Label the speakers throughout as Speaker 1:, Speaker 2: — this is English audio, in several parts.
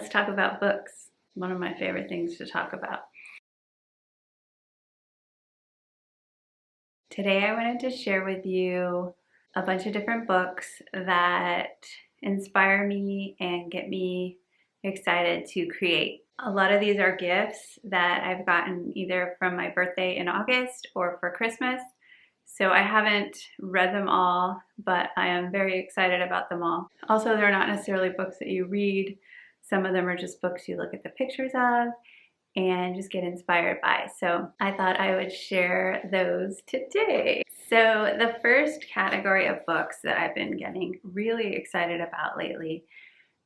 Speaker 1: let's talk about books. One of my favorite things to talk about. Today I wanted to share with you a bunch of different books that inspire me and get me excited to create. A lot of these are gifts that I've gotten either from my birthday in August or for Christmas. So I haven't read them all, but I am very excited about them all. Also, they're not necessarily books that you read. Some of them are just books you look at the pictures of and just get inspired by. So I thought I would share those today. So the first category of books that I've been getting really excited about lately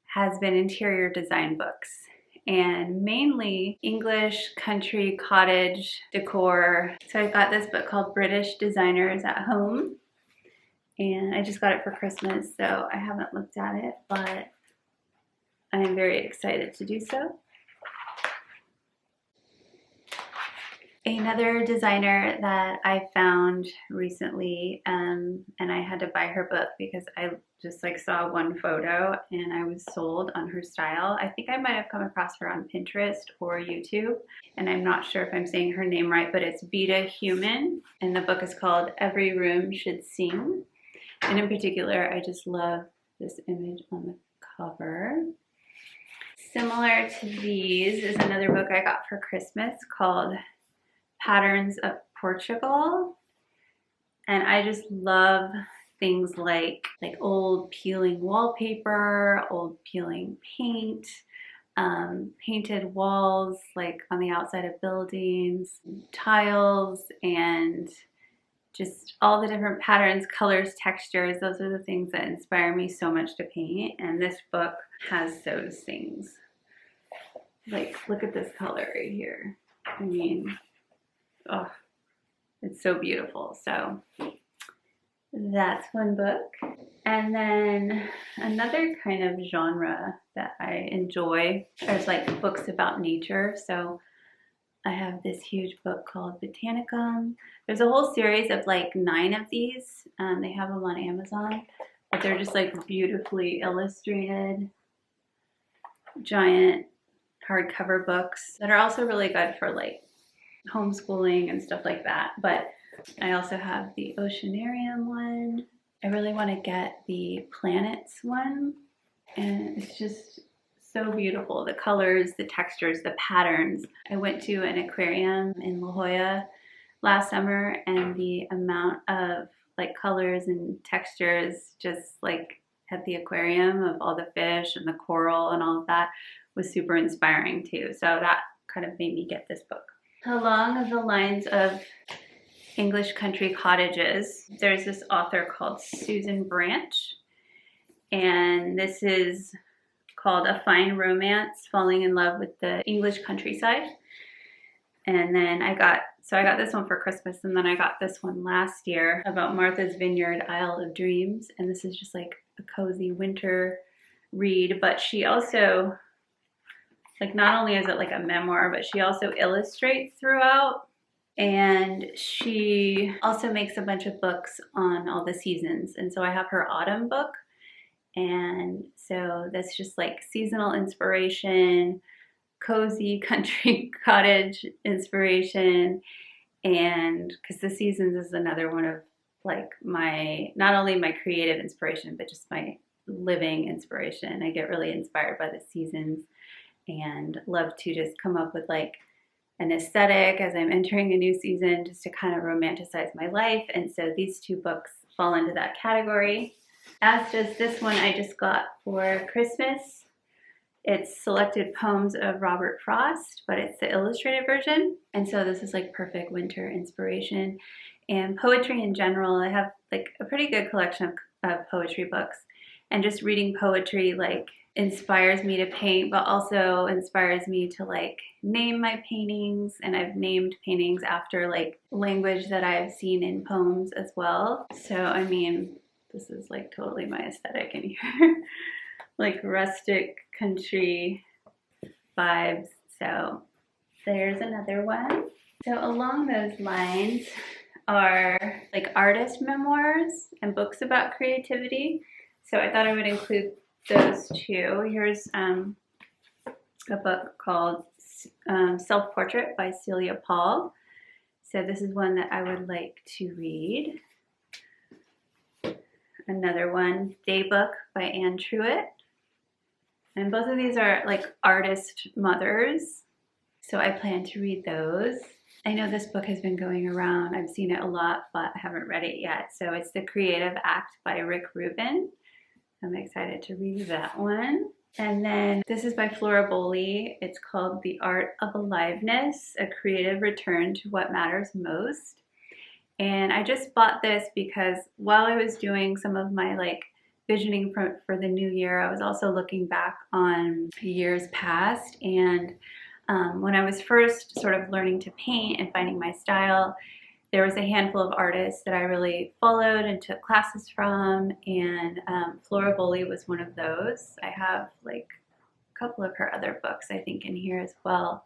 Speaker 1: has been interior design books, and mainly English country cottage decor. So I got this book called British Designers at Home, and I just got it for Christmas, so I haven't looked at it, but I'm very excited to do so. Another designer that I found recently, and I had to buy her book because I just saw one photo and I was sold on her style. I think I might have come across her on Pinterest or YouTube, and I'm not sure if I'm saying her name right, but it's Vita Human, and the book is called Every Room Should Sing. And in particular, I just love this image on the cover. Similar to these is another book I got for Christmas called Patterns of Portugal, and I just love things like old peeling wallpaper, old peeling paint, painted walls like on the outside of buildings, tiles, and just all the different patterns, colors, textures. Those are the things that inspire me so much to paint, and this book has those things. Like, look at this color right here. I mean, oh, it's so beautiful. So that's one book. And then another kind of genre that I enjoy is like books about nature. So I have this huge book called Botanicum. There's a whole series of like 9 of these. They have them on Amazon, but they're just like beautifully illustrated, giant hardcover books that are also really good for like homeschooling and stuff like that. But I also have the Oceanarium one. I really want to get the planets one, and it's just so beautiful. The colors, the textures, the patterns. I went to an aquarium in La Jolla last summer, and the amount of like colors and textures just like at the aquarium of all the fish and the coral and all of that was super inspiring too. So that kind of made me get this book. Along the lines of English country cottages, there's this author called Susan Branch, and this is called A Fine Romance, Falling in Love with the English Countryside. And then I got this one for Christmas, and then I got this one last year about Martha's Vineyard, Isle of Dreams, and this is just like a cozy winter read, but she also, like, not only is it like a memoir, but she also illustrates throughout, and she also makes a bunch of books on all the seasons. And so I have her autumn book, and so that's just like seasonal inspiration, cozy country cottage inspiration, and because the seasons is another one of like my, not only my creative inspiration, but just my living inspiration. I get really inspired by the seasons and love to just come up with like an aesthetic as I'm entering a new season, just to kind of romanticize my life. And so these 2 books fall into that category. As does this one I just got for Christmas. It's selected poems of Robert Frost, but it's the illustrated version. And so this is like perfect winter inspiration. And poetry in general, I have like a pretty good collection of poetry books. And just reading poetry like inspires me to paint, but also inspires me to like name my paintings. And I've named paintings after like language that I've seen in poems as well. So I mean, this is like totally my aesthetic in here. Like rustic country vibes. So there's another one. So along those lines are like artist memoirs and books about creativity. So I thought I would include those 2. Here's a book called Self-Portrait by Celia Paul. So this is one that I would like to read. Another one, Daybook by Anne Truitt. And both of these are like artist mothers. So I plan to read those. I know this book has been going around. I've seen it a lot, but I haven't read it yet. So it's The Creative Act by Rick Rubin. I'm excited to read that one. And then this is by Flora Bowley. It's called The Art of Aliveness, A Creative Return to What Matters Most. And I just bought this because while I was doing some of my like visioning for the new year, I was also looking back on years past. And when I was first sort of learning to paint and finding my style, there was a handful of artists that I really followed and took classes from, and Flora Bowley was one of those. I have like a couple of her other books, I think, in here as well.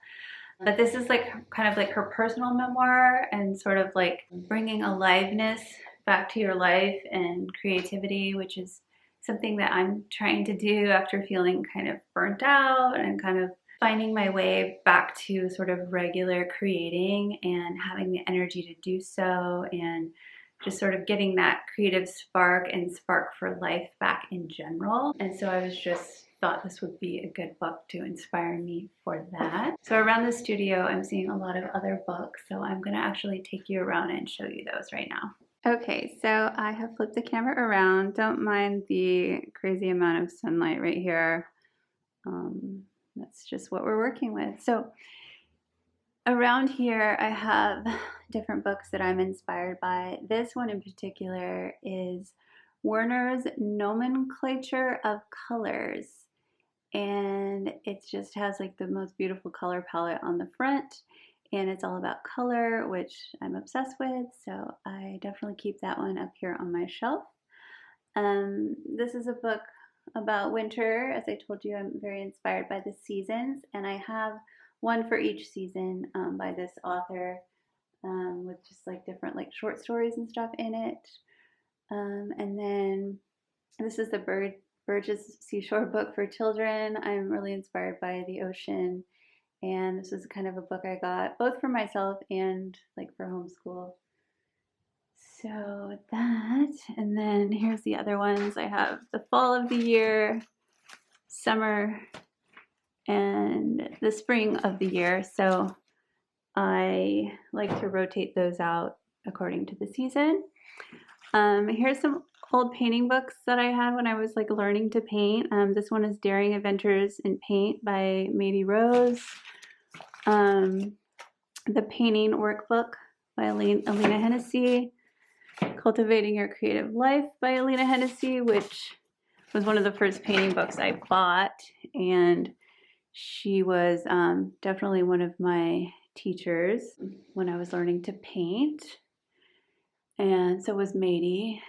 Speaker 1: But this is like kind of like her personal memoir and sort of like bringing aliveness back to your life and creativity, which is something that I'm trying to do after feeling kind of burnt out and kind of finding my way back to sort of regular creating and having the energy to do so, and just sort of getting that creative spark and spark for life back in general. And so I was just thought this would be a good book to inspire me for that. So around the studio, I'm seeing a lot of other books, so I'm gonna actually take you around and show you those right now. Okay, so I have flipped the camera around. Don't mind the crazy amount of sunlight right here. That's just what we're working with. So around here, I have different books that I'm inspired by. This one in particular is Werner's Nomenclature of Colors. And it just has like the most beautiful color palette on the front. And it's all about color, which I'm obsessed with. So I definitely keep that one up here on my shelf. This is a book about winter. As I told you, I'm very inspired by the seasons, and I have one for each season by this author with just like different like short stories and stuff in it. And then this is the Burgess Seashore book for children. I'm really inspired by the ocean, and this is kind of a book I got both for myself and like for homeschool. So that, and then here's the other ones. I have the fall of the year, summer, and the spring of the year. So I like to rotate those out according to the season. Here's some old painting books that I had when I was like learning to paint. This one is Daring Adventures in Paint by Maybe Rose. The Painting Workbook by Alina Hennessy. Cultivating Your Creative Life by Alina Hennessy, which was one of the first painting books I bought, and she was definitely one of my teachers when I was learning to paint, and so was Mady.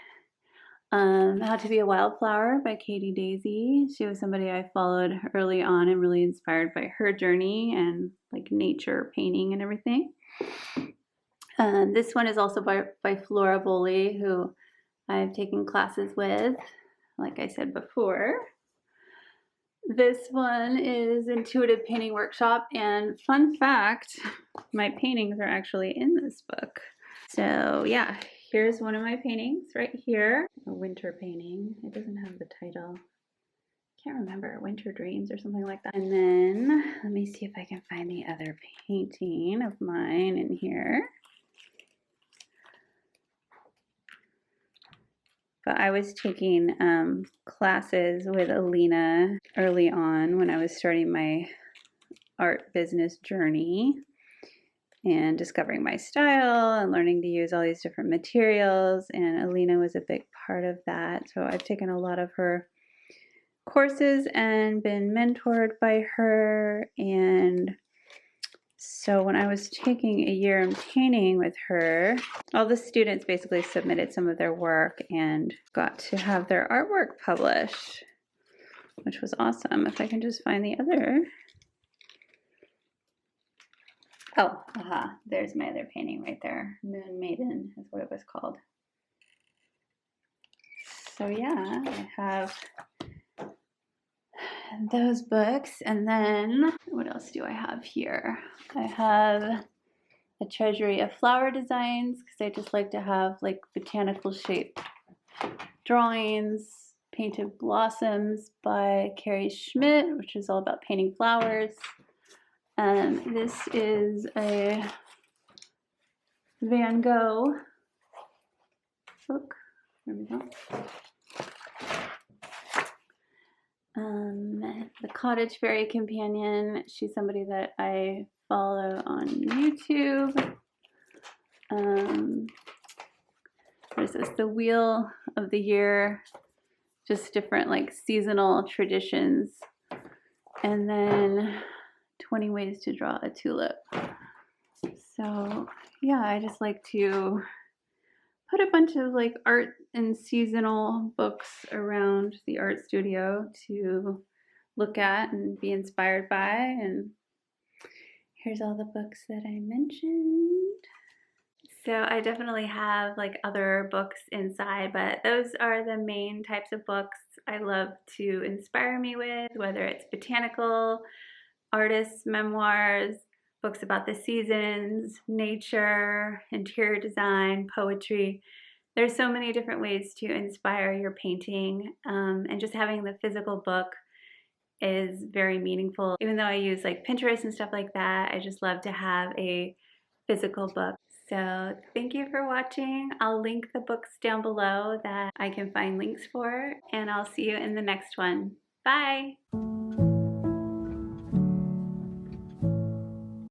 Speaker 1: How to Be a Wildflower by Katie Daisy. She was somebody I followed early on and really inspired by her journey and like nature painting and everything. This one is also by Flora Bowley, who I've taken classes with, like I said before. This one is Intuitive Painting Workshop, and fun fact, my paintings are actually in this book. So yeah, here's one of my paintings right here, a winter painting. It doesn't have the title. Can't remember, Winter Dreams or something like that. And then let me see if I can find the other painting of mine in here. But I was taking classes with Alina early on when I was starting my art business journey and discovering my style and learning to use all these different materials. And Alina was a big part of that. So I've taken a lot of her courses and been mentored by her. And so when I was taking a year in painting with her, all the students basically submitted some of their work and got to have their artwork published, which was awesome. If I can just find the other. Oh, aha, there's my other painting right there. Moon Maiden is what it was called. So yeah, I have those books. And then what else do I have here? I have a treasury of flower designs because I just like to have like botanical shaped drawings. Painted Blossoms by Carrie Schmidt, which is all about painting flowers. This is a Van Gogh book. There we go. The Cottage Fairy Companion. She's somebody that I follow on YouTube. There's this, The Wheel of the Year, just different like seasonal traditions. And then 20 Ways to Draw a Tulip. So yeah, I just like to put a bunch of like art and seasonal books around the art studio to look at and be inspired by. And here's all the books that I mentioned. So I definitely have like other books inside, but those are the main types of books I love to inspire me with, whether it's botanical, artists' memoirs, books about the seasons, nature, interior design, poetry. There's so many different ways to inspire your painting, and just having the physical book is very meaningful. Even though I use like Pinterest and stuff like that, I just love to have a physical book. So thank you for watching. I'll link the books down below that I can find links for, and I'll see you in the next one. Bye!